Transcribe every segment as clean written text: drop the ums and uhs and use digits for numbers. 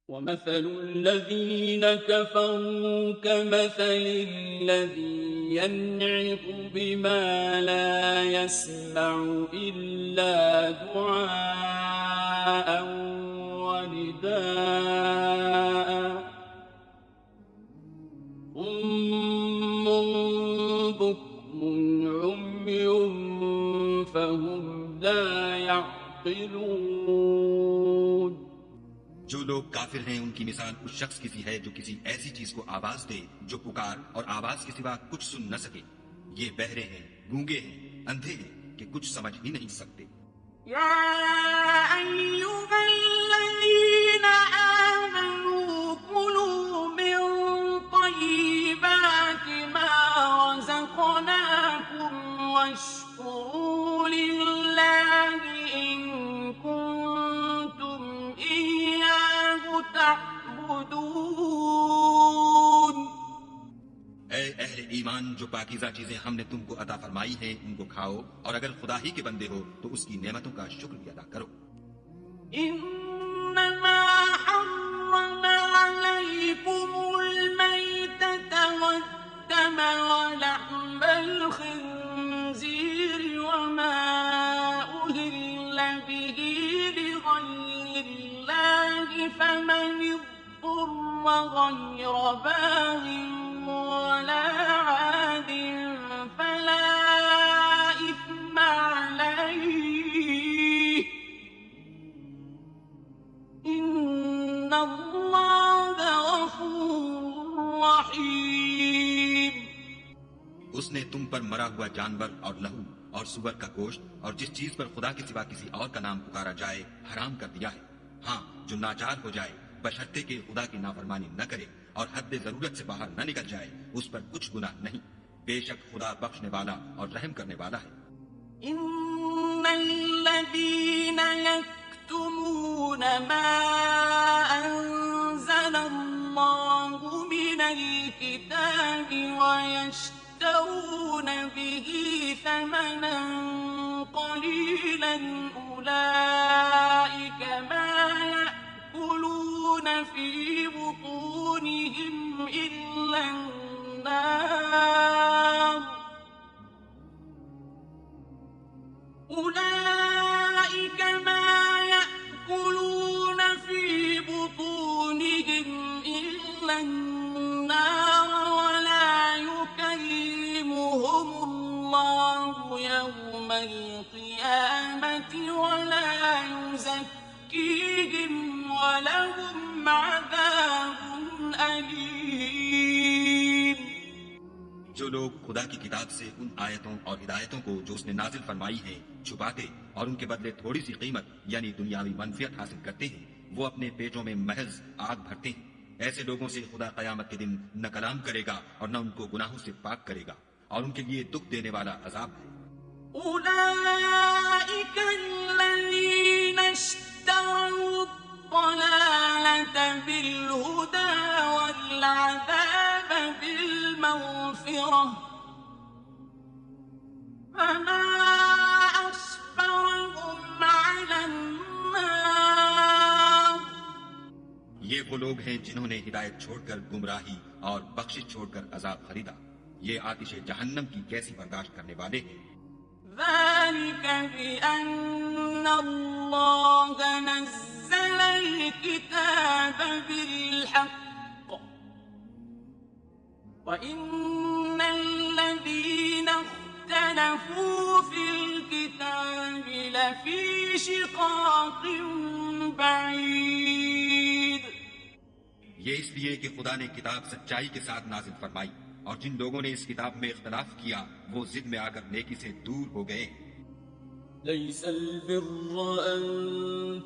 ومثل الذين كفروا كمثل الذي ينعق بما لا يسمع إلا دعاء ونداء صم بكم عمي فهم لا يعقلون. جو لوگ کافر ہیں ان کی مثال اس شخص کی سی ہے جو کسی ایسی چیز کو آواز دے جو پکار اور آواز کے سوا کچھ سن نہ سکے. یہ بہرے ہیں، گونگے ہیں، اندھے ہیں کہ کچھ سمجھ ہی نہیں سکتے. یا ایھا الذین آمنوا کلوا من طیبات ما رزقناکم واشکروا للہ ان کنتم ایاہ تعبدون. اے اہل ایمان، جو پاکیزہ چیزیں ہم نے تم کو عطا فرمائی ہیں ان کو کھاؤ، اور اگر خدا ہی کے بندے ہو تو اس کی نعمتوں کا شکر ادا کرو. انما حرم علیکم المیتۃ والدم ولحم الخنزیر وما أهل به لغیر اللہ فمن اضطر غیر باغ ولا عاد فلا إثم عليه إن الله غفور رحيم. اس نے تم پر مرا ہوا جانور اور لہو اور سور کا گوشت اور جس چیز پر خدا کے سوا کسی اور کا نام پکارا جائے حرام کر دیا ہے. ہاں، جو ناچار ہو جائے بشرطے کہ خدا کی نافرمانی نہ کرے اور حد ضرورت سے باہر نہ نکل جائے اس پر کچھ گناہ نہیں. بے شک خدا بخشنے والا اور رحم کرنے والا ہے. إن الذين يكتمون ما أنزل الله من الكتاب ويشترون به ثمنا قليلا أولئك ما يأكلون في بطونهم إلا النار أولئك ما يأكلون في بطونهم إلا النار ولا يكلمهم الله يوم القيامة ولا يزكيهم ولهم عذاب أليم. جو لوگ خدا کی کتاب سے ان آیتوں اور ہدایتوں کو جو اس نے نازل فرمائی ہیں چھپاتے اور ان کے بدلے تھوڑی سی قیمت یعنی دنیاوی منفعت حاصل کرتے ہیں، وہ اپنے پیٹوں میں محض آگ بھرتے ہیں. ایسے لوگوں سے خدا قیامت کے دن نہ کلام کرے گا اور نہ ان کو گناہوں سے پاک کرے گا، اور ان کے لیے دکھ دینے والا عذاب ہے. أولئك الذين اشتروا الضلالة بالهدى والعذاب بالمغفرة فما أصبرهم على النار. یہ وہ لوگ ہیں جنہوں نے ہدایت چھوڑ کر گمراہی اور بخشش چھوڑ کر عذاب خریدا. یہ آتش جہنم کی کیسی برداشت کرنے والے ہیں. ذلك بأن الله نزل الكتاب بالحق وإن الذين اختلفوا في الكتاب لفي شقاق بعيد. یہ اس لیے کہ خدا نے کتاب سچائی کے ساتھ نازل فرمائی، اور جن لوگوں نے اس کتاب میں اختلاف کیا وہ ضد میں آ کر نیکی سے دور ہو گئے. ليس البر أن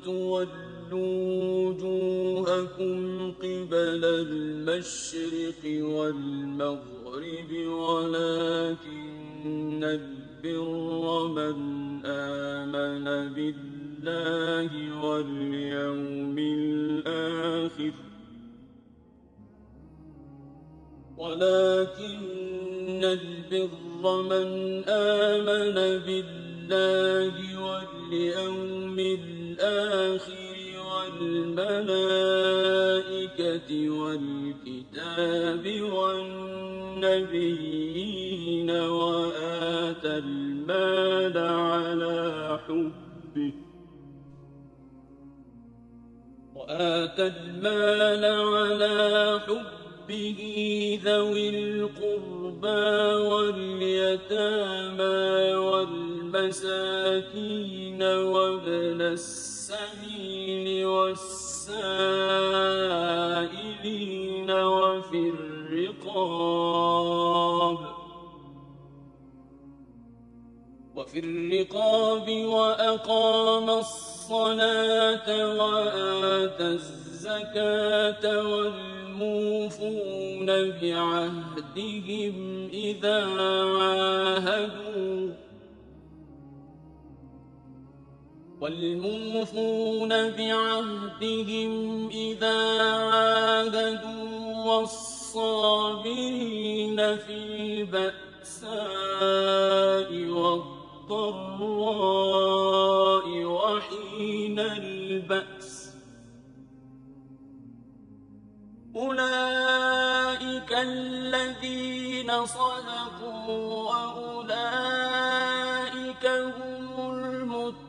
تولوا وجوهكم قبل المشرق والمغرب ولكن البر من آمن بالله واليوم الآخر ولكن البر من آمن بالله واليوم الآخر والملائكة والكتاب والنبيين وآتى المال على حبه ذوي القربى واليتامى والمساكين وابن السبيل والسائلين وفي الرقاب وأقام الصلاة وآتى الزكاة والموفون بعهدهم إذا عاهدوا والصابرين في البأساء والضراء وحين البأس أولئك الذين صدقوا وأولئك هم المتقون.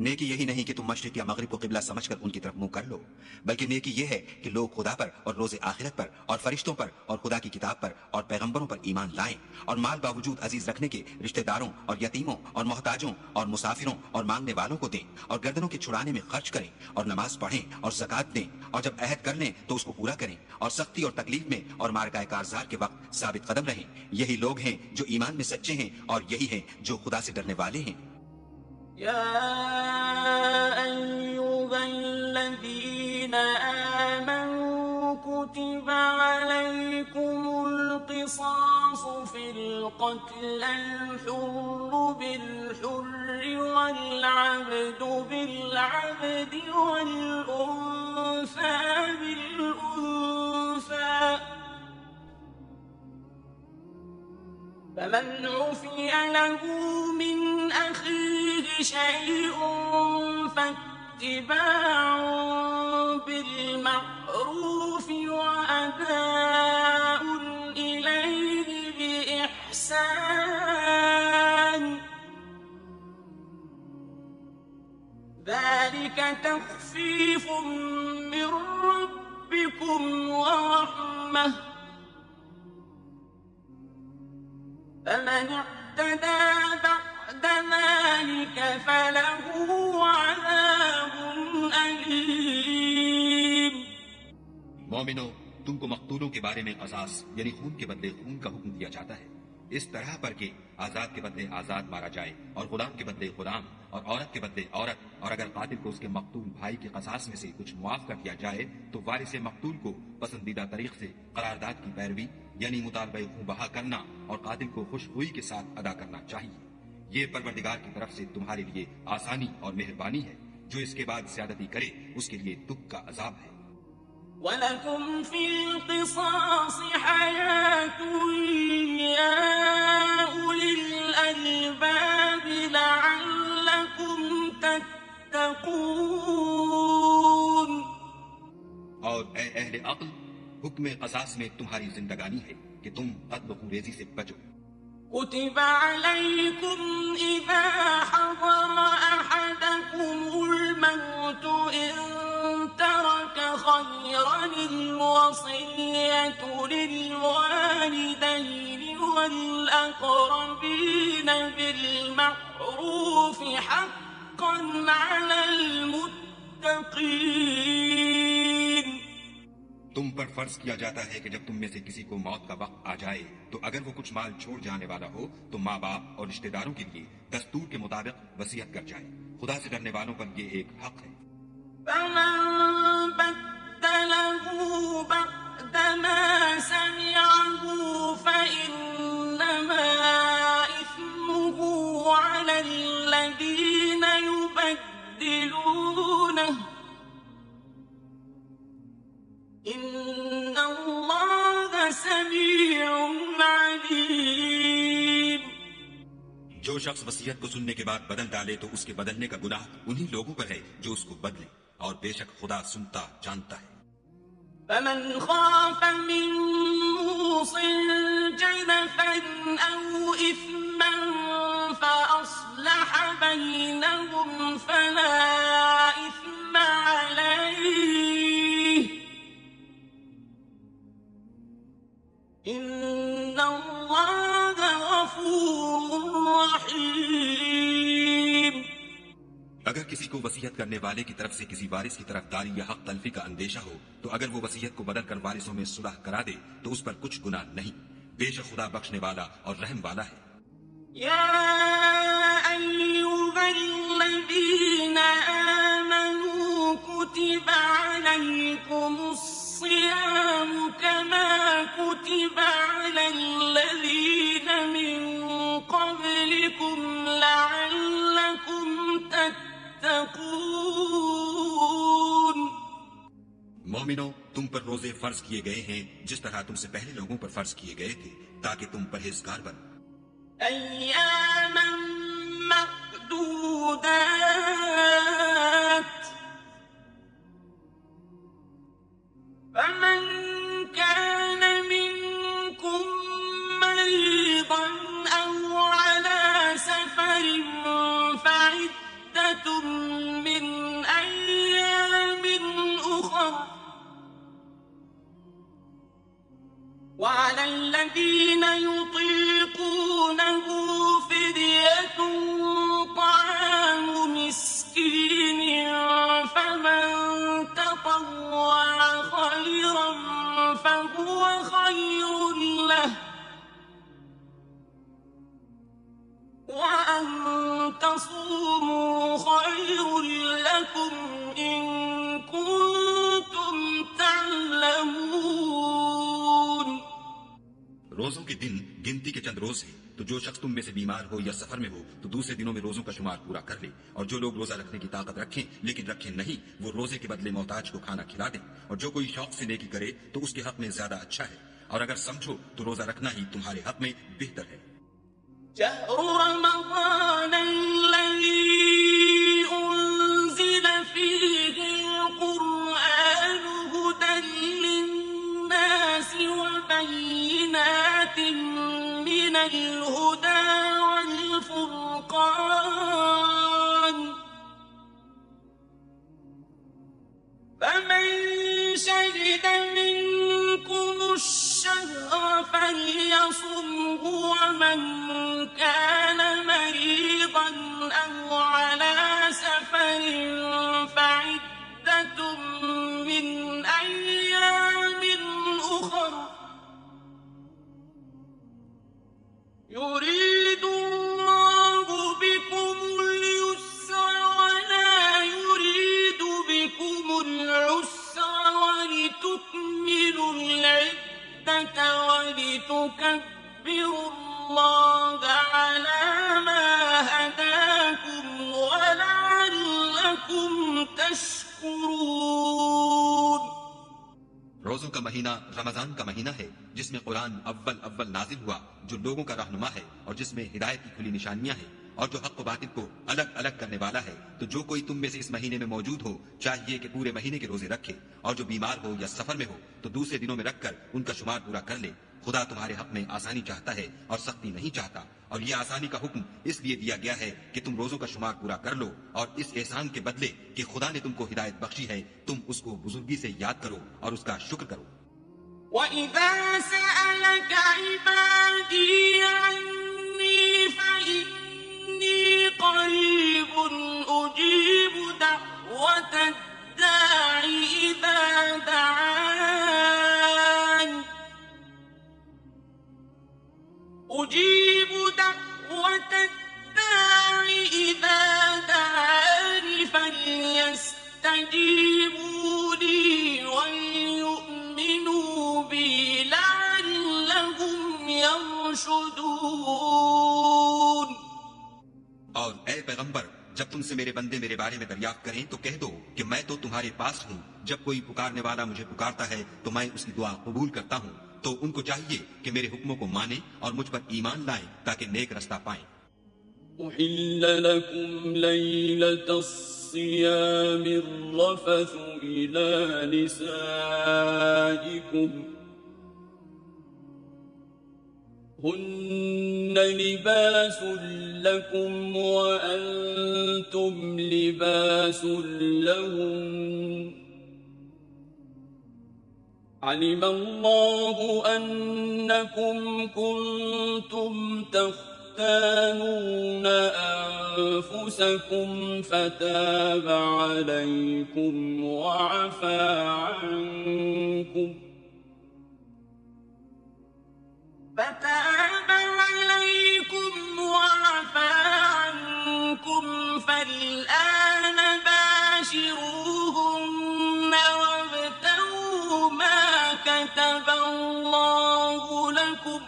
نیکی یہی نہیں کہ تم مشرق یا مغرب کو قبلہ سمجھ کر ان کی طرف منہ کر لو، بلکہ نیکی یہ ہے کہ لوگ خدا پر اور روز آخرت پر اور فرشتوں پر اور خدا کی کتاب پر اور پیغمبروں پر ایمان لائیں، اور مال باوجود عزیز رکھنے کے رشتہ داروں اور یتیموں اور محتاجوں اور مسافروں اور مانگنے والوں کو دیں، اور گردنوں کے چھڑانے میں خرچ کریں، اور نماز پڑھیں اور زکوٰۃ دیں، اور جب عہد کر لیں تو اس کو پورا کریں، اور سختی اور تکلیف میں اور مارکہ کارزار کے وقت ثابت قدم رہیں۔ یہی لوگ ہیں جو ایمان میں سچے ہیں، اور یہی ہیں جو خدا سے ڈرنے والے ہیں۔ يا أيها الذين آمنوا كتب عليكم القصاص في القتل، الحر بالحر والعبد بالعبد والأنثى بالأنثى، فمن عفي له من أخيه شيء فاتباع بالمعروف وأداء إليه بإحسان، ذلك تخفيف من ربكم ورحمة، فمن اعتدى بعد ذلك فله عذاب أليم۔ مومنو، تم کو مقتولوں کے بارے میں قصاص یعنی خون کے بدلے خون کا حکم دیا جاتا ہے، اس طرح پر کہ آزاد کے بدلے آزاد مارا جائے، اور غلام کے بدلے غلام، اور عورت کے بدلے عورت، اور اگر قاتل کو اس کے مقتول بھائی کے قصاص میں سے کچھ معاف کر دیا جائے تو وارث مقتول کو پسندیدہ طریق سے قرارداد کی پیروی یعنی مطالبہ خون بہا کرنا اور قاتل کو خوش ہوئی کے ساتھ ادا کرنا چاہیے۔ یہ پروردگار کی طرف سے تمہارے لیے آسانی اور مہربانی ہے، جو اس کے بعد زیادتی کرے اس کے لیے دکھ کا عذاب ہے۔ وَلَكُمْ فِي الْقِصَاصِ حَيَاةٌ يَا أُولِي الْأَلْبَابِ لَعَلَّكُمْ تَتَّقُونَ۔ اور اے اہل عقل، حکم قصاص میں تمہاری زندگانی ہے کہ تم قتل و خونریزی سے بچو۔ كتب عليكم إذا حضر أحدكم الموت إن ترك خيرا الوصية للوالدين والأقربين بالمعروف حقا على المتقين۔ تم پر فرض کیا جاتا ہے کہ جب تم میں سے کسی کو موت کا وقت آ جائے تو اگر وہ کچھ مال چھوڑ جانے والا ہو تو ماں باپ اور رشتہ داروں کے لیے دستور کے مطابق وصیت کر جائے۔ خدا سے ڈرنے والوں پر یہ ایک حق ہے۔ فمن بدله بعدما سمعه فإنما إثمه على الذين يبدلونه، إن الله سميع عليم۔ جو شخص وصیت کو سننے کے بعد بدل ڈالے تو اس کے بدلنے کا گناہ انہی لوگوں پر ہے جو اس کو بدلے۔ اور بے شک خدا سنتا جانتا ہے۔ فمن خاف من موص جنفا أو إثما فأصلح بينهم فلا إثم عليه إن الله غفور رحيم۔ اگر کسی کو وصیت کرنے والے کی طرف سے کسی وارث کی طرفداری یا حق تلفی کا اندیشہ ہو تو اگر وہ وصیت کو بدل کر وارثوں میں صلح کرا دے تو اس پر کچھ گناہ نہیں، بے شک خدا بخشنے والا اور رحم والا ہے۔ يا أيها الذين آمنوا كتب عليكم الصيام كما كتب على الذين من قبلكم لعلكم تتقون۔ مومنو، تم پر روزے فرض کیے گئے ہیں جس طرح تم سے پہلے لوگوں پر فرض کیے گئے تھے تاکہ تم پرہیزگار بنو۔ أياما معدودات فمن كان منكم مريضا أو على سفر فعدة من أيام أخر وعلى الذين يطيقونه فدية طعام مسكين فمن تطوع خيرا فهو خير له وأن تصوموا خير لكم إن كنتم تعلمون۔ روزوں کے دن گنتی کے چند روز ہیں، تو جو شخص تم میں سے بیمار ہو یا سفر میں ہو تو دوسرے دنوں میں روزوں کا شمار پورا کر لے، اور جو لوگ روزہ رکھنے کی طاقت رکھیں لیکن رکھیں نہیں وہ روزے کے بدلے محتاج کو کھانا کھلا دیں، اور جو کوئی شوق سے نیکی کرے تو اس کے حق میں زیادہ اچھا ہے، اور اگر سمجھو تو روزہ رکھنا ہی تمہارے حق میں بہتر ہے۔ شهر رمضان الذي أنزل فيه القرآن هدى للناس وبينات من الهدى والفرقان فمن شهد منكم الشهر فليصمه ومن كان مريضا أو على سفر فعدة من أيام أخر يريد الله بكم اليسر ولا يريد بكم العسر ولتكملوا العدة ولتكبروا الله على ما هداكم ولعلكم تشكرون۔ روزوں کا مہینہ رمضان کا مہینہ ہے جس میں قرآن اول نازل ہوا جو لوگوں کا رہنما ہے اور جس میں ہدایت کی کھلی نشانیاں ہیں اور جو حق و باطل کو الگ الگ کرنے والا ہے، تو جو کوئی تم میں سے اس مہینے میں موجود ہو چاہیے کہ پورے مہینے کے روزے رکھے، اور جو بیمار ہو یا سفر میں ہو تو دوسرے دنوں میں رکھ کر ان کا شمار پورا کر لے۔ خدا تمہارے حق میں آسانی چاہتا ہے اور سختی نہیں چاہتا، اور یہ آسانی کا حکم اس لیے دیا گیا ہے کہ تم روزوں کا شمار پورا کر لو، اور اس احسان کے بدلے کہ خدا نے تم کو ہدایت بخشی ہے تم اس کو بزرگی سے یاد کرو اور اس کا شکر کرو۔ وَإِذَا سَأَلَكَ عِبَادِي عَنِّي فَإِنِّي قَرِيبٌ أُجِيبُ دَعْوَةَ الدَّاعِ إِذَا دَعَانِ أُجِيبُ دَعْوَةَ الدَّاعِ إِذَا دَعَانِ فَلْيَسْتَجِيبُوا لِي وَلْيُؤْمِنُوا بِي لَعَلَّهُمْ يَرْشُدُونَ۔ اور اے پیغمبر، جب تم سے میرے بندے میرے بارے میں دریافت کریں تو کہہ دو کہ میں تو تمہارے پاس ہوں، جب کوئی پکارنے والا مجھے پکارتا ہے تو میں اس کی دعا قبول کرتا ہوں، تو ان کو چاہیے کہ میرے حکموں کو مانیں اور مجھ پر ایمان لائیں تاکہ نیک رستہ پائیں۔ أحل لكم ليلة الصيام الصيام الرفث إلى نسائكم هن لباس لكم وأنتم لباس لهم علم الله أنكم كنتم تختانون أنفسكم فتاب عليكم وعفى عنكم فالآن باشروهن وابتغوا ما كتب الله لكم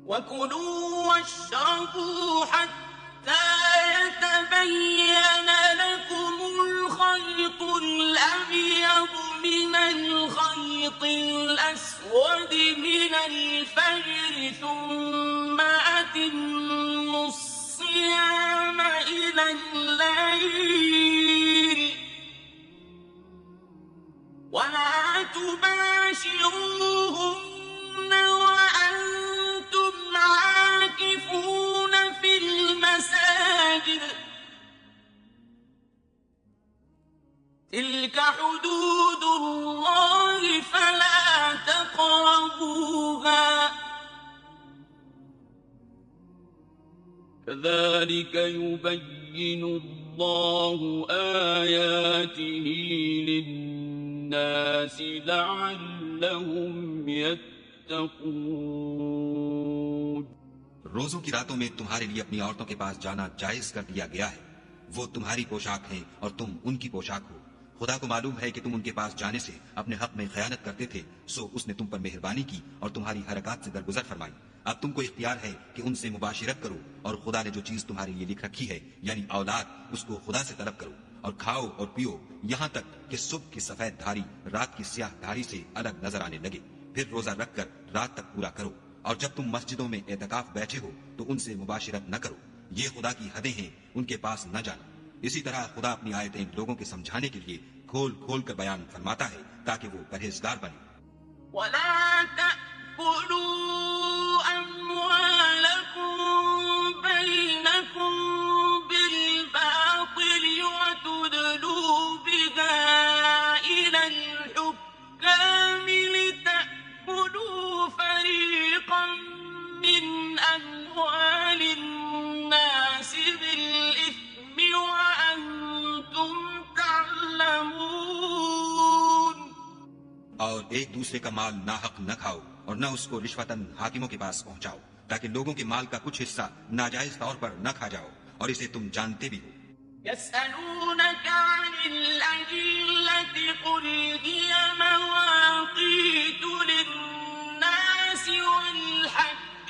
وكلوا واشربوا حتى يتبين لكم الخيط الأبيض من الخيط الأسود من الفجر ثم أتموا الصيام إلى الليل ولا تباشروهن وأنتم عاكفون في المساجد تلك حدود الله فلا تقربوها كذلك يبين الله آياته للناس لعلهم يتقون. روزوں کی راتوں میں تمہارے لیے اپنی عورتوں کے پاس جانا جائز کر دیا گیا ہے. وہ تمہاری پوشاک ہیں اور تم ان کی پوشاک ہو. خدا کو معلوم ہے کہ تم ان کے پاس جانے سے اپنے حق میں خیانت کرتے تھے، سو اس نے تم پر مہربانی کی اور تمہاری حرکات سے درگزر فرمائی. اب تم کو اختیار ہے کہ ان سے مباشرت کرو اور خدا نے جو چیز تمہارے لیے لکھ رکھی ہے یعنی اولاد، اس کو خدا سے طلب کرو اور کھاؤ اور پیو یہاں تک کہ صبح کی سفید دھاری رات کی سیاہ دھاری سے الگ نظر آنے لگے. پھر روزہ رکھ کر رات تک پورا کرو. اور جب تم مسجدوں میں اعتکاف بیٹھے ہو تو ان سے مباشرت نہ کرو. یہ خدا کی حدیں ہیں، ان کے پاس نہ جانا. اسی طرح خدا اپنی آیتیں لوگوں کے سمجھانے کے لیے کھول کھول کر بیان فرماتا ہے تاکہ وہ پرہیزگار بنے. ولا تأكلوا أموالكم بينكم بالباطل وتدلوا بها إلى الحكام لتأكلوا فريقا من أموال الناس بالإثم وأنتم تعلمون. اور ایک دوسرے کا مال ناحق نہ کھاؤ اور نہ اس کو رشوتاً حاکموں کے پاس پہنچاؤ تاکہ لوگوں کے مال کا کچھ حصہ ناجائز طور پر نہ کھا جاؤ اور اسے تم جانتے بھی ہو. يسألونك عن الأهلة قل هي مواقيت للناس والحج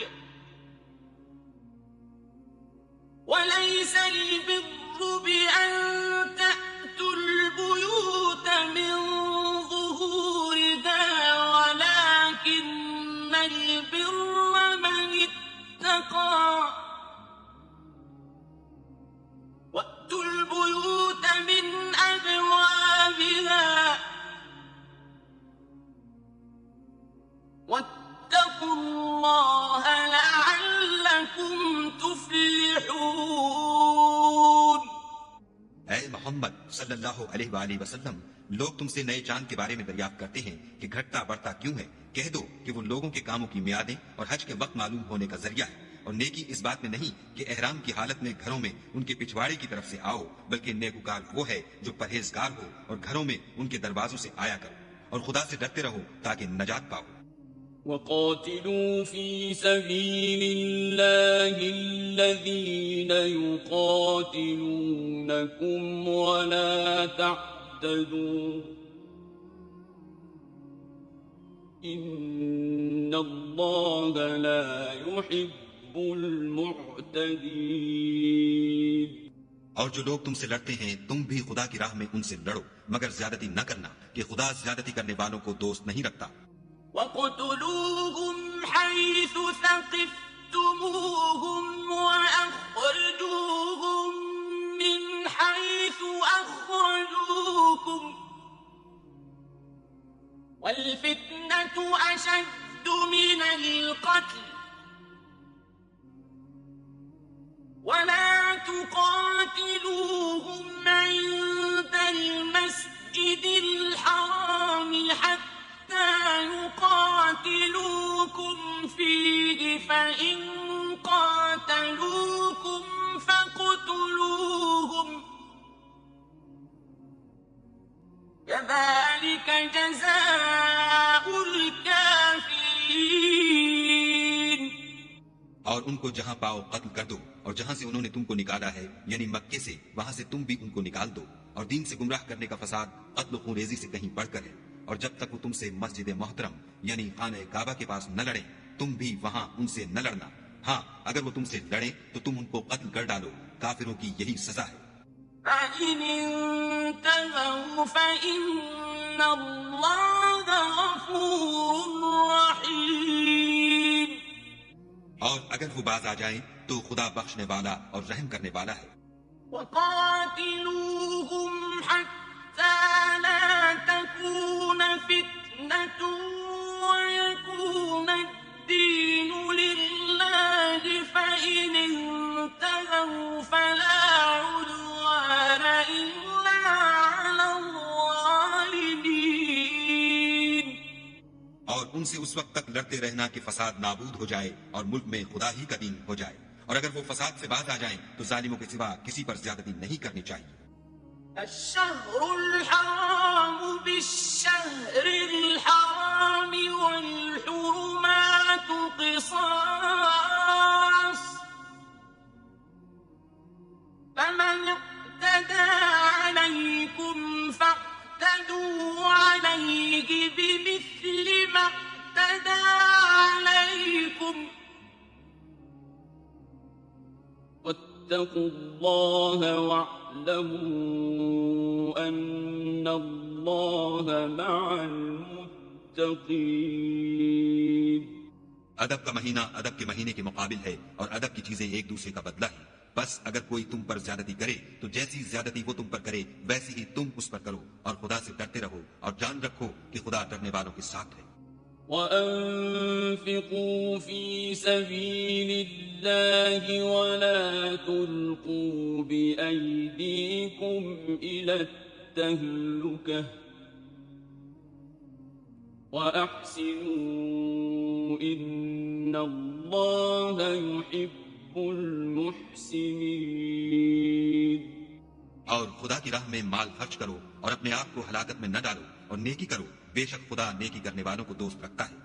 وليس البر بأن تأتوا البيوت من ظهورها ولكن البر من اتقى وأتوا البيوت من أبوابها واتقوا الله لعلكم تفلحون. اے محمد صلی اللہ علیہ وآلہ وسلم، لوگ تم سے نئے چاند کے بارے میں دریافت کرتے ہیں کہ گھٹتا بڑھتا کیوں ہے. کہہ دو کہ وہ لوگوں کے کاموں کی میعادیں اور حج کے وقت معلوم ہونے کا ذریعہ ہے. اور نیکی اس بات میں نہیں کہ احرام کی حالت میں گھروں میں ان کے پچھواڑے کی طرف سے آؤ، بلکہ نیکوکار وہ ہے جو پرہیزگار ہو اور گھروں میں ان کے دروازوں سے آیا کرو اور خدا سے ڈرتے رہو تاکہ نجات پاؤ. وقاتلوا في سبيل الله الذين يقاتلونكم ولا تعتدوا إن الله لا يحب المعتدين. اور جو لوگ تم سے لڑتے ہیں تم بھی خدا کی راہ میں ان سے لڑو، مگر زیادتی نہ کرنا کہ خدا زیادتی کرنے والوں کو دوست نہیں رکھتا. وَاقْتُلُوهُمْ حَيْثُ ثَقِفْتُمُوهُمْ وَأَخْرِجُوهُمْ والفتنة أشد من القتل ولا تقاتلوهم عند المسجد الحرام حتى يقاتلوكم فيه فإن قاتلوكم فاقتلوهم كذلك جزاء الكافرين. اور ان کو جہاں پاؤ قتل کر دو، اور جہاں سے انہوں نے تم کو نکالا ہے یعنی مکے سے، وہاں سے تم بھی ان کو نکال دو. اور دین سے گمراہ کرنے کا فساد قتل و خون ریزی سے کہیں بڑھ کر ہے. اور جب تک وہ تم سے مسجد محترم یعنی خانہ کعبہ کے پاس نہ لڑیں، تم بھی وہاں ان سے نہ لڑنا. ہاں اگر وہ تم سے لڑیں تو تم ان کو قتل کر ڈالو. کافروں کی یہی سزا ہے. فإن انتهوا فإن الله غفور رحيم. اور اگر وہ باز آ جائیں تو خدا بخشنے والا اور رحم کرنے والا ہے. وقاتلوهم حتى لا تكون فتنة ويكون الدين لله فإن انتهوا فلا عدوان إلا على الظالمين. اور ان سے اس وقت تک لڑتے رہنا کہ فساد نابود ہو جائے اور ملک میں خدا ہی کا دین ہو جائے. اور اگر وہ فساد سے باز آ جائیں تو ظالموں کے سوا کسی پر زیادتی نہیں کرنی چاہیے. الشهر الحرام بالشهر الحرام والحرمات قصاص فمن اعتدى عليكم فاعتدوا عليه بمثل ما اعتدى عليكم واتقوا الله واعلموا أن الله مع المتقين. ادب کا مہینہ ادب کے مہینے کے مقابل ہے اور ادب کی چیزیں ایک دوسرے کا بدلہ ہے. بس اگر کوئی تم پر زیادتی کرے تو جیسی زیادتی وہ تم پر کرے ویسی ہی تم اس پر کرو. اور خدا سے ڈرتے رہو اور جان رکھو کہ خدا ڈرنے والوں کے ساتھ ہے. وأنفقوا في سبيل الله ولا تلقوا بأيديكم إلى التهلكة وأحسنوا إن الله يحب المحسنين. اور خدا کی راہ میں مال خرچ کرو اور اپنے آپ کو ہلاکت میں نہ ڈالو اور نیکی کرو. بے شک خدا نیکی کرنے والوں کو دوست رکھتا ہے.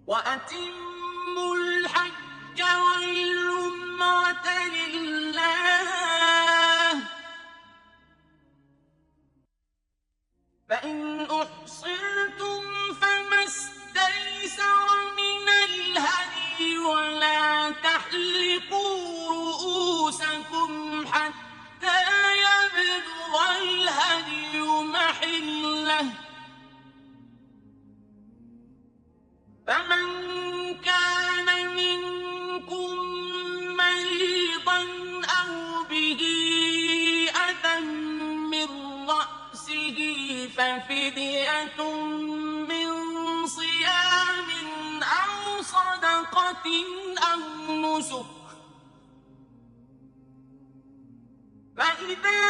وَأَتِمُّوا الْحَجَّ وَالْعُمْرَةَ لِلَّهِ فَإِنْ أُحْصِرْتُمْ فَمَا اسْتَيْسَرَ مِنَ الْهَدْيِ وَلَا تَحْلِقُوا رُؤُوسَكُمْ حَتَّى يَبْلُغَ الْهَدْيُ مَحِلَّهُ فمن كان منكم مريضا أو به أذى من رأسه ففدية من صيام أو صدقة أو نسك فإذا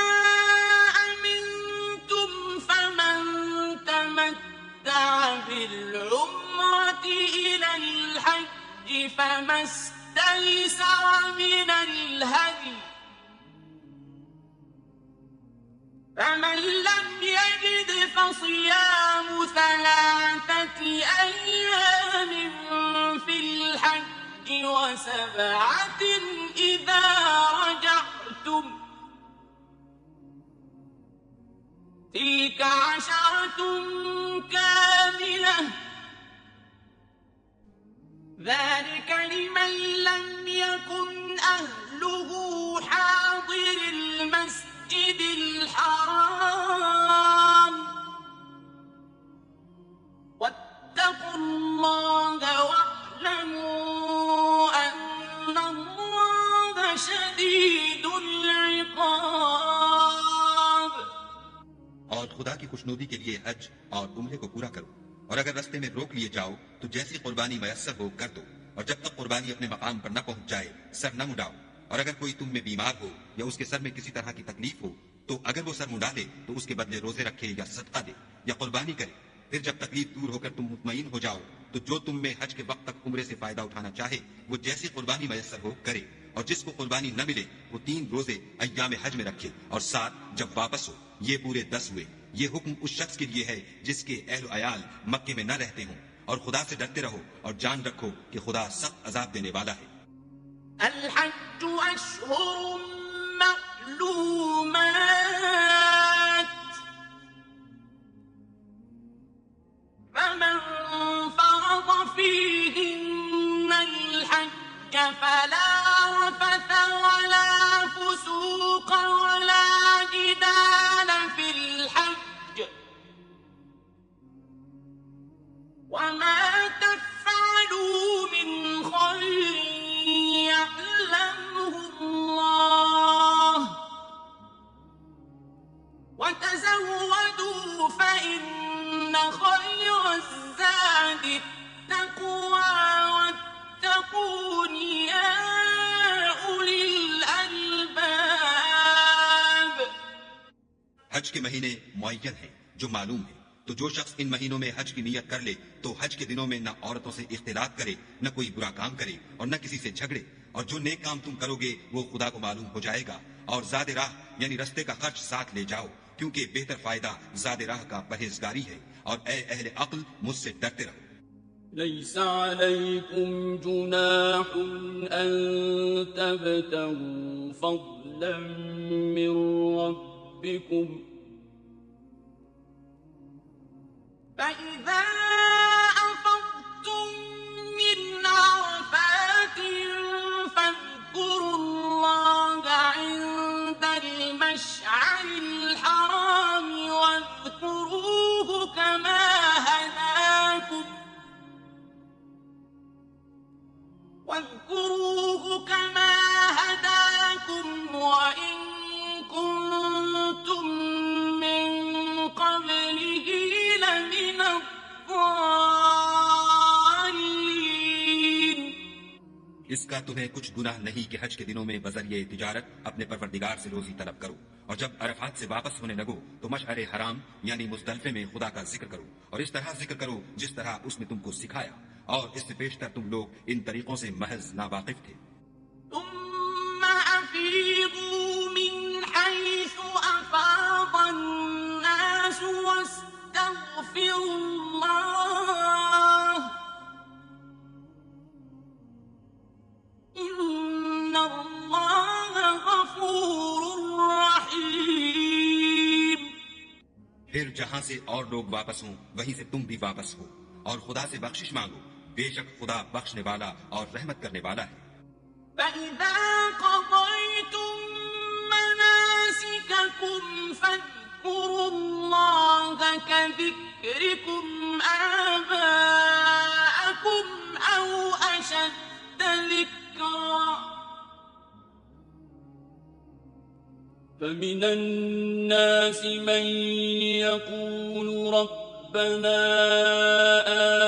أمنتم فمن تمتع بالعمرة إلى الحج فما استيسر من الهدي فمن لم يجد فصيام 3 أيام في الحج و7 إذا رجعتم تلك 10 كاملة ذلك لمن لم يكن أهله حاضر المسجد الحرام واتقوا الله واعلموا أن الله شديد العقاب. اور خدا کی خوشنودی کے لیے حج اور عمرے کو پورا کرو. اور اگر رستے میں روک لیے جاؤ تو جیسی قربانی میسر ہو کر دو، اور جب تک قربانی اپنے مقام پر نہ پہنچ جائے سر نہ مڈاؤ، اور اگر کوئی تم میں بیمار ہو یا اس کے سر میں کسی طرح کی تکلیف ہو تو اگر وہ سر مڈا لے تو اس کے بدلے روزے رکھے یا صدقہ دے یا قربانی کرے، پھر جب تکلیف دور ہو کر تم مطمئن ہو جاؤ تو جو تم میں حج کے وقت تک عمرے سے فائدہ اٹھانا چاہے وہ جیسی قربانی میسر ہو کرے، اور جس کو قربانی نہ ملے وہ 3 روزے ایام حج میں رکھے، اور 7 جب واپس ہو، یہ پورے 10 ہوئے۔ یہ حکم اس شخص کے لیے ہے جس کے اہل و عیال مکے میں نہ رہتے ہوں، اور خدا سے ڈرتے رہو اور جان رکھو کہ خدا سخت عذاب دینے والا ہے۔ الحج أشهر معلومات فمن فرض فيهن الحج فلا رفث ولا فسوق ولا جدال في الحج وما تفعلوا من خير يعلمه الله وتزودوا فإن خير الزاد التقوى واتقون يا أولي الألباب۔ حج کے مہینے معین ہیں جو معلوم ہیں، تو جو شخص ان مہینوں میں حج کی نیت کر لے تو حج کے دنوں میں نہ عورتوں سے اختلاط کرے، نہ کوئی برا کام کرے، اور نہ کسی سے جھگڑے، اور جو نیک کام تم کرو گے وہ خدا کو معلوم ہو جائے گا، اور زاد راہ یعنی رستے کا خرچ ساتھ لے جاؤ، کیونکہ بہتر فائدہ زاد راہ کا پرہیزگاری ہے، اور اے اہل عقل مجھ سے ڈرتے رہو۔ ليس عليكم جناح أن تبتغوا فضلا من ربكم فإذا أفضتم من عرفات فاذكروا الله عند المشعر الحرام واذكروه كما هداكم وإن كنتم من قبله لمن الضالين۔ اس کا تمہیں کچھ گناہ نہیں کہ حج کے دنوں میں بذریعہ تجارت اپنے پروردگار سے روزی طلب کرو، اور جب عرفات سے واپس ہونے لگو تو مشعر حرام یعنی مزدلفے میں خدا کا ذکر کرو، اور اس طرح ذکر کرو جس طرح اس نے تم کو سکھایا، اور اس سے پیشتر تم لوگ ان طریقوں سے محض ناواقف تھے۔ ثم أفيضوا من حيث أفاض الناس واستغفروا الله إن الله غفور رحيم۔ پھر جہاں سے اور لوگ واپس ہوں وہیں سے تم بھی واپس ہو، اور خدا سے بخشش مانگو، بے شک خدا بخشنے والا اور رحمت کرنے والا ہے۔ فإذا قضيتم مناسككم فاذكروا الله كذكركم آباءكم أو أشد ذكرا، فمن الناس من يقول ربنا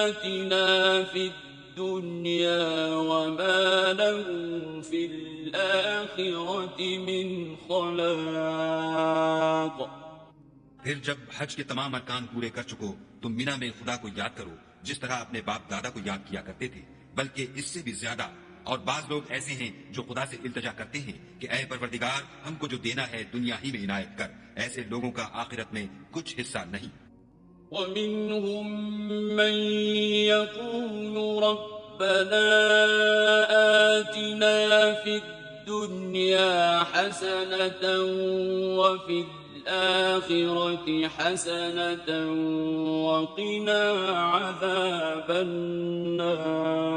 آتنا في الدنيا وما له في الآخرة من خلاق۔ پھر جب حج کے تمام ارکان پورے کر چکو تم مینا میں خدا کو یاد کرو جس طرح اپنے باپ دادا کو یاد کیا کرتے تھے، بلکہ اس سے بھی زیادہ۔ اور بعض لوگ ایسے ہیں جو خدا سے التجا کرتے ہیں کہ اے پروردگار ہم کو جو دینا ہے دنیا ہی میں عنایت کر، ایسے لوگوں کا آخرت میں کچھ حصہ نہیں۔ ومنهم من يقول ربنا آتنا في الدنيا حسنة وفي الآخرة حسنة وقنا عذاب النار۔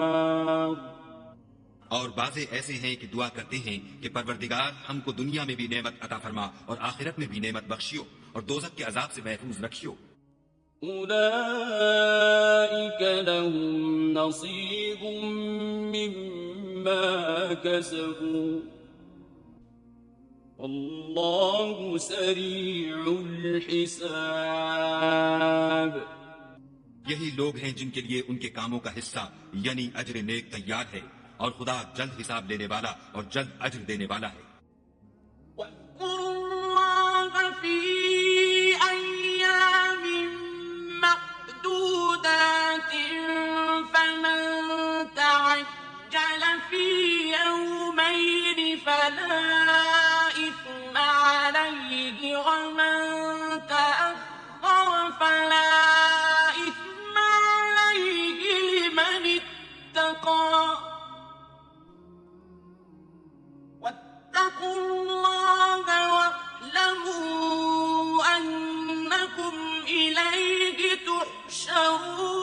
اور بعضے ایسے ہیں کہ دعا کرتے ہیں کہ پروردگار ہم کو دنیا میں بھی نعمت عطا فرما اور آخرت میں بھی نعمت بخشیو اور دوزخ کے عذاب سے محفوظ رکھیو۔ أولئك لهم نصيب مما كسبوا والله سريع الحساب۔ یہی لوگ ہیں جن کے لیے ان کے کاموں کا حصہ یعنی اجر نیک تیار ہے، اور خدا جلد حساب لینے والا اور جلد اجر دینے والا ہے۔ واذكروا الله في أيام معدودات فمن تعجل في يومين فلا إثم عليه ومن تأخر فلا إثم عليه لمن اتقى واتقوا الله واعلموا أنكم إليه تحشرون۔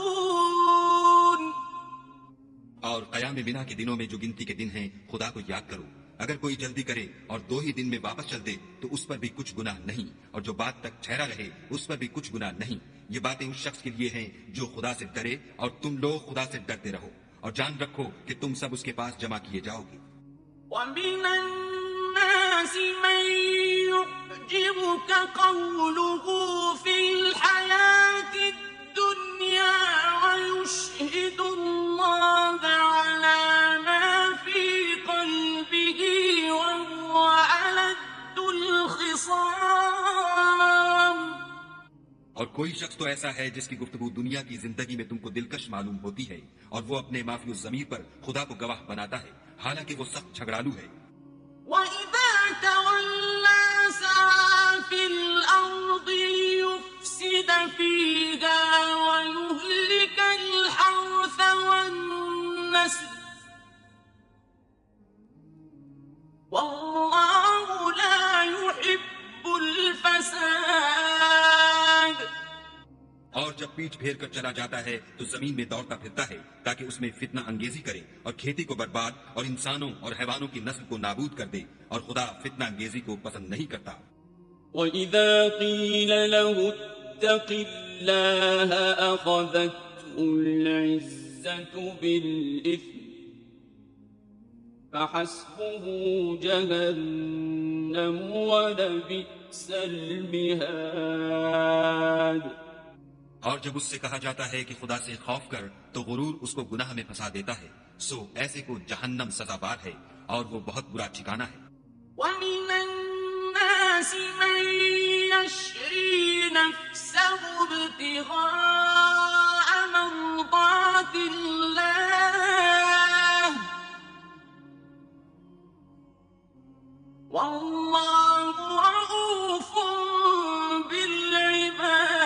اور قیام بنا کے دنوں میں جو گنتی کے دن ہیں خدا کو یاد کرو، اگر کوئی جلدی کرے اور 2 ہی دن میں واپس چل دے تو اس پر بھی کچھ گناہ نہیں، اور جو بات تک ٹھہرا رہے اس پر بھی کچھ گناہ نہیں۔ یہ باتیں اس شخص کے لیے ہیں جو خدا سے ڈرے، اور تم لوگ خدا سے ڈرتے رہو، اور جان رکھو کہ تم سب اس کے پاس جمع کیے جاؤ گے۔ ومن الناس من يعجبك قوله في الحياة الدنيا ويشهد الله على ما في قلبه وهو ألد الخصام۔ اور کوئی شخص تو ایسا ہے جس کی گفتگو دنیا کی زندگی میں تم کو دلکش معلوم ہوتی ہے، اور وہ اپنے معافی الضمیر پر خدا کو گواہ بناتا ہے، حالانکہ وہ سخت جھگڑالو ہے۔ وَإِذَا تَوَلَّى سَعَىٰ فِي الْأَرْضِ لِيُفْسِدَ فِيهَا وَيُهْلِكَ الْحَرْثَ وَالنَّسْلَ وَاللَّهُ لَا يُحِبُّ الْفَسَادَ۔ اور جب پیٹھ پھیر کر چلا جاتا ہے تو زمین میں دوڑتا پھرتا ہے تاکہ اس میں فتنہ انگیزی کرے اور کھیتی کو برباد اور انسانوں اور حیوانوں کی نسل کو نابود کر دے، اور خدا فتنہ انگیزی کو پسند نہیں کرتا۔ وَإِذَا قِيلَ لَهُ اتَّقِ اللَّهَ أَخَذَتْهُ الْعِزَّةُ بِالْإِثْمِ فَحَسْبُهُ جَهَنَّمُ وَلَبِئْسَ الْمِهَادُ۔ اور جب اس سے کہا جاتا ہے کہ خدا سے خوف کر تو غرور اس کو گناہ میں پھنسا دیتا ہے، سو ایسے کو جہنم سزاوار ہے اور وہ بہت برا ٹھکانہ ہے۔ وَمِنَ النَّاسِ مَن يَشْرِي نَفْسَهُ ابْتِغَاءَ مَرْضَاتِ اللَّهِ وَاللَّهُ رَءُوفٌ بِالْعِبَادِ۔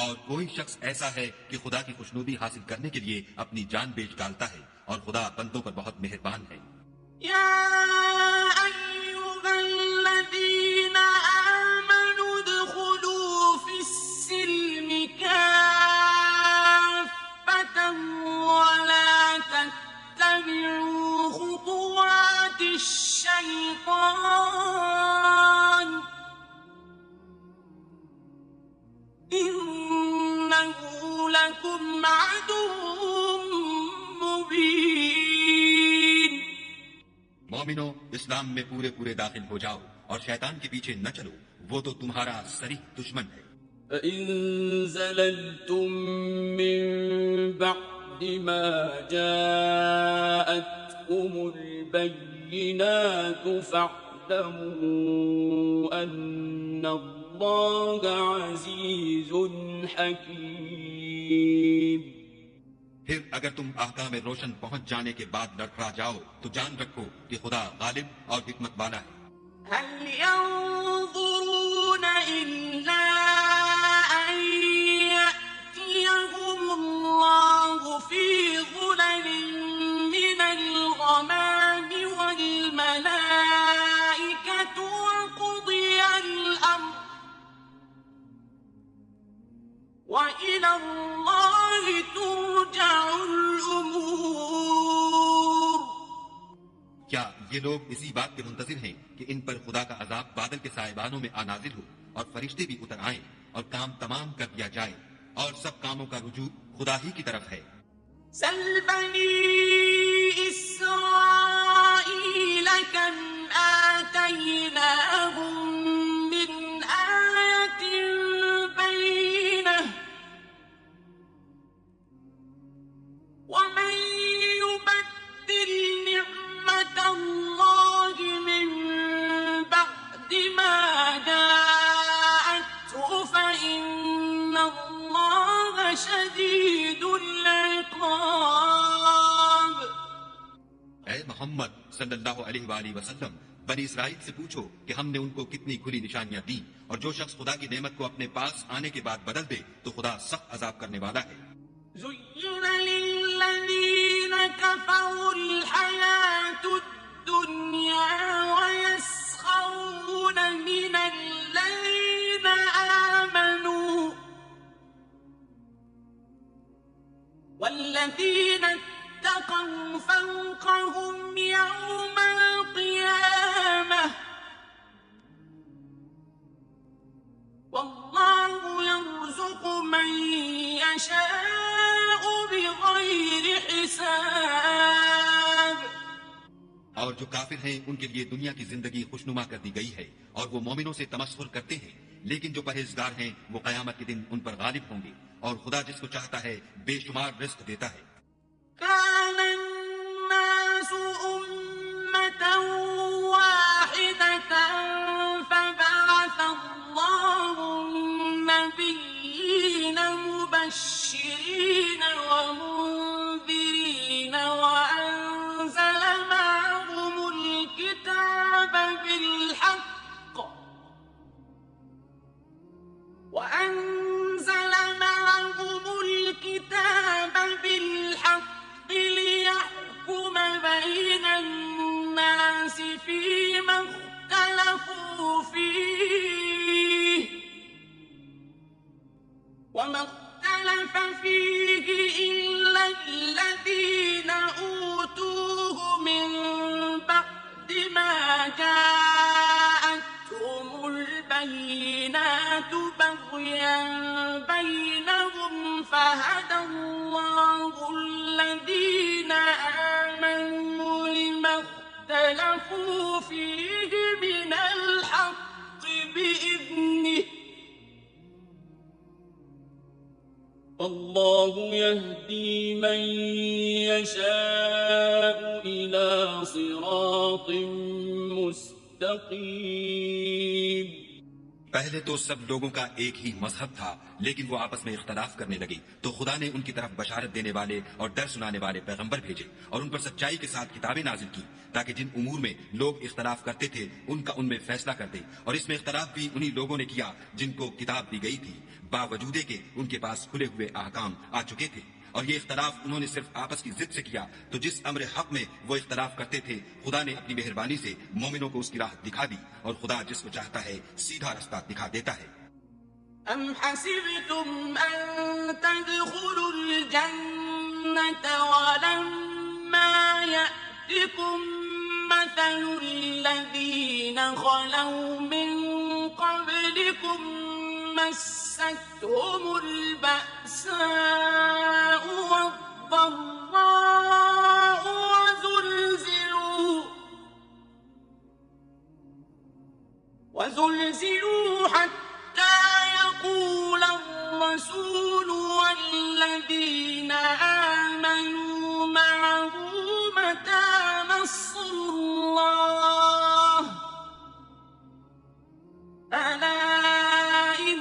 اور کوئی شخص ایسا ہے کہ خدا کی خوشنودی حاصل کرنے کے لیے اپنی جان بیچ ڈالتا ہے، اور خدا بندوں پر بہت مہربان ہے۔ يا أيها الذين آمنوا ادخلوا في السلم كافة ولا تتبعوا خطوات الشيطان إنه لكم عدو مبين۔ مومنو، اسلام میں پورے پورے داخل ہو جاؤ اور شیطان کے پیچھے نہ چلو، وہ تو تمہارا صریح دشمن ہے۔ فَإِن زَلَلْتُم مِّن بَعْدِ مَا جَاءَتْكُمُ الْبَيِّنَاتُ فَاعْلَمُوا أَنَّ اللَّهَ عَزِيزٌ حَكِيمٌ۔ پھر اگر تم احکام روشن پہنچ جانے کے بعد لڑکھڑا جاؤ تو جان رکھو کہ خدا غالب اور حکمت والا ہے۔ هل ينظرون إلا أن يأتيهم الله في ظلل من الغمام والملائكة وقضي الأمر وإلى الله ترجع الأمور۔ کیا یہ لوگ اسی بات کے منتظر ہیں کہ ان پر خدا کا عذاب بادل کے سائبانوں میں نازل ہو اور فرشتے بھی اتر آئیں اور کام تمام کر دیا جائے، اور سب کاموں کا رجوع خدا ہی کی طرف ہے۔ سل بني إسرائيل كم آتيناهم من آية بينة شديد العقاب. اے محمد صلی اللہ علیہ وآلہ وسلم، بنی اسرائیل سے پوچھو کہ ہم نے ان کو کتنی کھلی نشانیاں دیں، اور جو شخص خدا کی نعمت کو اپنے پاس آنے کے بعد بدل دے تو خدا سخت عذاب کرنے والا ہے۔ زين للذين كفروا الحياة الدنيا ويسخرون من الذين آمنوا والذين اتقوا فوقهم يوم القيامة والله يرزق من يشاء بغير حساب. اور جو کافر ہیں ان کے لیے دنیا کی زندگی خوشنما کر دی گئی ہے، اور وہ مومنوں سے تمسخر کرتے ہیں، لیکن جو پرہیزگار ہیں وہ قیامت کے دن ان پر غالب ہوں گے، اور خدا جس کو چاہتا ہے بے شمار رزق دیتا ہے۔ كان الناس أمة واحدة فبعث الله النبيين مبشرين ومنذرين وأنزل معهم الكتاب بالحق ليحكم بين الناس فيما اختلفوا فيه وما اختلف فيه إلا الذين أوتوه من بعد ما جاءتهم البينات بغيا بينهم فهدى الله الذين آمنوا لما اختلفوا فيه من الحق بإذنه والله يهدي من يشاء إلى صراط مستقيم۔ پہلے تو سب لوگوں کا ایک ہی مذہب تھا، لیکن وہ آپس میں اختلاف کرنے لگے تو خدا نے ان کی طرف بشارت دینے والے اور ڈر سنانے والے پیغمبر بھیجے اور ان پر سچائی کے ساتھ کتابیں نازل کی، تاکہ جن امور میں لوگ اختلاف کرتے تھے ان کا ان میں فیصلہ کر دے۔ اور اس میں اختلاف بھی انہی لوگوں نے کیا جن کو کتاب دی گئی تھی، باوجود کہ ان کے پاس کھلے ہوئے احکام آ چکے تھے، اور یہ اختلاف انہوں نے صرف آپس کی ضد سے کیا۔ تو جس امر حق میں وہ اختلاف کرتے تھے خدا نے اپنی مہربانی سے مومنوں کو اس کی راہ دکھا دی، اور خدا جس کو چاہتا ہے سیدھا رستہ دکھا دیتا ہے۔ أم حسبتم أن تدخلوا الجنة ولما يأتكم مثل الذين خلوا من قبلكم مستهم البأساء والضراء وزلزلوا حتى يقول الرسول والذين آمنوا معه متى نصر الله ألا إن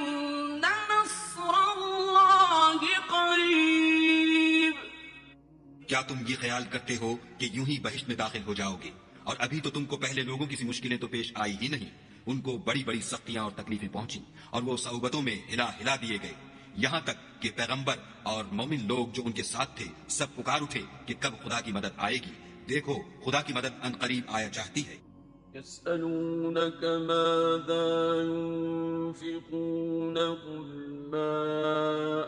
نصر الله قريب۔ کیا تم یہ خیال کرتے ہو کہ یوں ہی بہشت میں داخل ہو جاؤ گے، اور ابھی تو تم کو پہلے لوگوں کی سی مشکلیں تو پیش آئی ہی نہیں، ان کو بڑی بڑی سختیاں اور تکلیفیں پہنچیں اور وہ صعوبتوں میں ہلا ہلا دیے گئے، یہاں تک کہ پیغمبر اور مومن لوگ جو ان کے ساتھ تھے سب پکار اٹھے کہ کب خدا کی مدد آئے گی۔ دیکھو خدا کی مدد ان قریب آیا چاہتی ہے۔ يسألونك ماذا ينفقون قل ما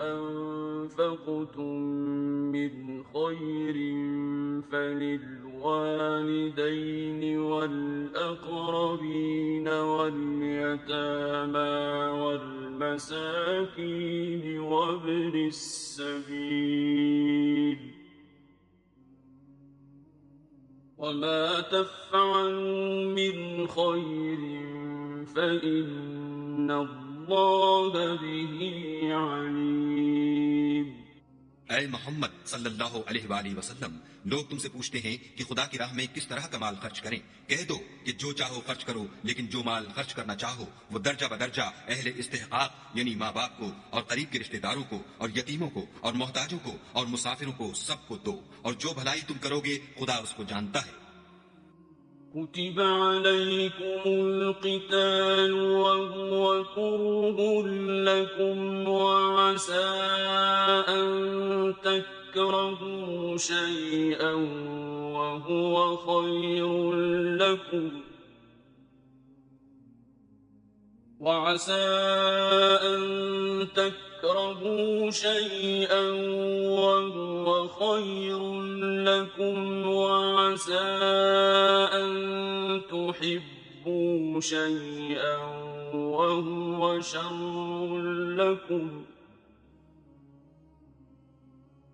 أنفقتم من خير فللوالدين والأقربين واليتامى والمساكين وابن السبيل وما تفعلوا من خير فإن الله به عليم۔ اے محمد صلی اللہ علیہ وآلہ وسلم، لوگ تم سے پوچھتے ہیں کہ خدا کی راہ میں کس طرح کا مال خرچ کریں۔ کہہ دو کہ جو چاہو خرچ کرو، لیکن جو مال خرچ کرنا چاہو وہ درجہ بدرجہ اہل استحقاق یعنی ماں باپ کو اور قریب کے رشتہ داروں کو اور یتیموں کو اور محتاجوں کو اور مسافروں کو سب کو دو، اور جو بھلائی تم کرو گے خدا اس کو جانتا ہے۔ كتب عليكم القتال وهو كره لكم وعسى أن تكرهوا شيئا وهو خير لكم وعسى أن تكرهوا شيئا وهو خير لكم وعسى أن تحبوا شيئا وهو شر لكم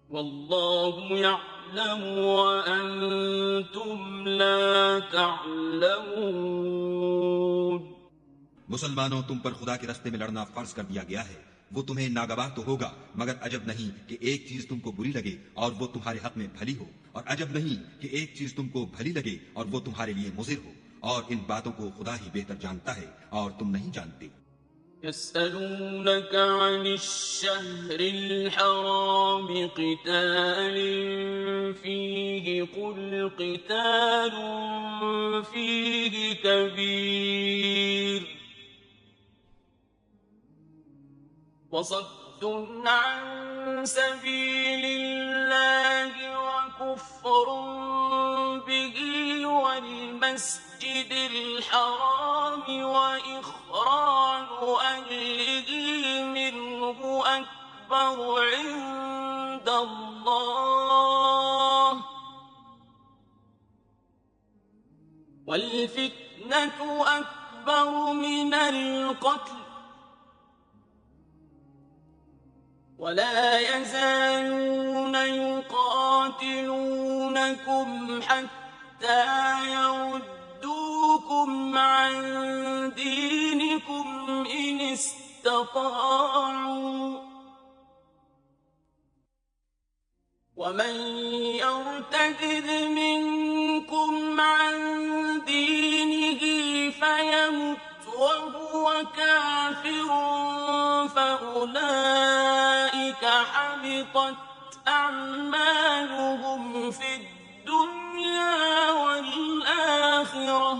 والله يعلم وأنتم لا تعلمون۔ مسلمانوں، تم پر خدا کے راستے میں لڑنا فرض کر دیا گیا ہے۔ وہ تمہیں ناگواہ تو ہوگا، مگر عجب نہیں کہ ایک چیز تم کو بری لگے اور وہ تمہارے حق میں بھلی ہو، اور عجب نہیں کہ ایک چیز تم کو بھلی لگے اور وہ تمہارے لیے مضر ہو، اور ان باتوں کو خدا ہی بہتر جانتا ہے اور تم نہیں جانتے۔ يسألونك عن الشهر الحرام قتال فيه قل قتال فيه كبير وصد عن سبيل الله وكفر به والمسجد الحرام وإخراج أهله منه أكبر عند الله والفتنة أكبر من القتل ولا يزالون يقاتلونكم حتى يردوكم عن دينكم إن استطاعوا ومن يرتد منكم عن دينه فيمت وهو كافر فأولئك حبطت أعمالهم في الدنيا والآخرة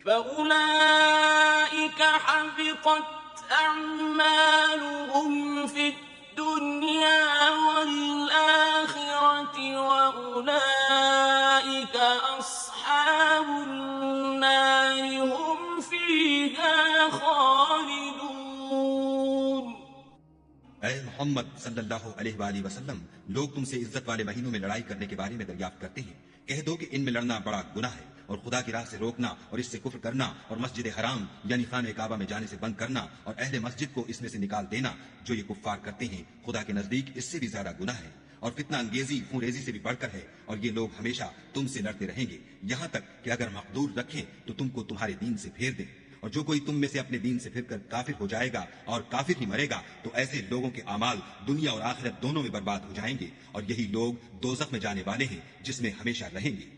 فأولئك حبطت أعمالهم في الدنيا والآخرة وأولئك أصحاب النار هم فيها خالدون۔ اے محمد صلی اللہ علیہ وآلہ وسلم، لوگ تم سے عزت والے مہینوں میں لڑائی کرنے کے بارے میں دریافت کرتے ہیں۔ کہہ دو کہ ان میں لڑنا بڑا گناہ ہے، اور خدا کی راہ سے روکنا اور اس سے کفر کرنا اور مسجد حرام یعنی خانہ کعبہ میں جانے سے بند کرنا اور اہل مسجد کو اس میں سے نکال دینا جو یہ کفار کرتے ہیں، خدا کے نزدیک اس سے بھی زیادہ گناہ ہے، اور فتنہ انگیزی خون ریزی سے بھی بڑھ کر ہے، اور یہ لوگ ہمیشہ تم سے لڑتے رہیں گے یہاں تک کہ اگر مقدور رکھیں تو تم کو تمہارے دین سے پھیر دیں، اور جو کوئی تم میں سے اپنے دین سے پھر کر کافر ہو جائے گا اور کافر ہی مرے گا تو ایسے لوگوں کے اعمال دنیا اور آخرت دونوں میں برباد ہو جائیں گے، اور یہی لوگ دوزخ میں جانے والے ہیں جس میں ہمیشہ رہیں گے۔